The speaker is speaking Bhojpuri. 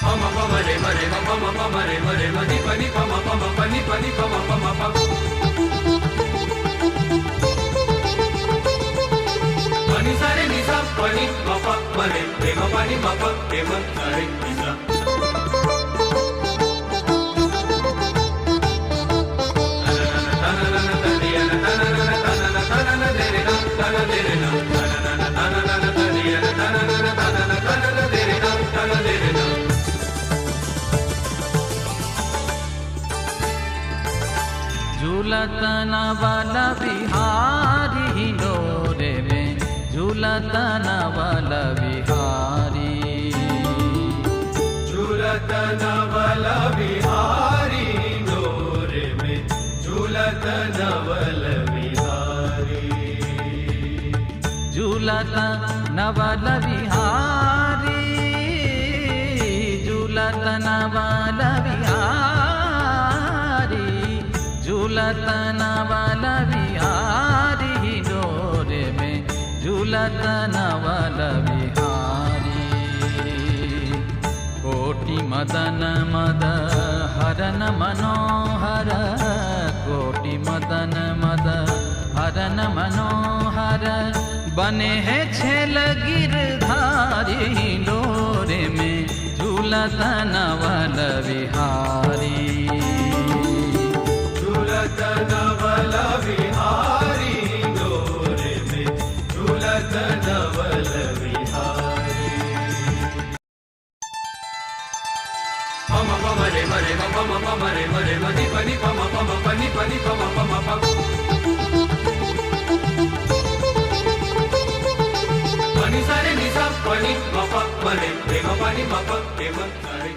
Pama pama re ma re ma pama pama re ma re ma ni pani pama pama pani pani pama pama pa. Pani sa re ni sa pani ma pa ma re re ma pani ma pa re ma sa re ni sa. झूलतना वाला बिहारी हिंडोरे में झूलतना वाला बिहारी झूलतना वाला बिहारी हिंडोरे में झूलतना वाला बिहारी झूलतना वाला बिहारी झूलतना वाला बिहारी झूलतना वाला बिहारी हिंडोरे में झूलतना वाला बिहारी कोटि मदन मद हरन मनोहर कोटि मदन मद हरन मनोहर बने हैं छेल गिरधारी हिंडोरे में झूलतना वाला बिहारी झूलतना वाला बिहारी हिंडोरे में झूलतना वाला बिहारी पमा पमा रे ma re ma pama pama re ma re ma ni pani pama pama pani pani pama pama pa. Pani sa re ni sa pani ma pa ma re re ma pani ma pa re ma sa re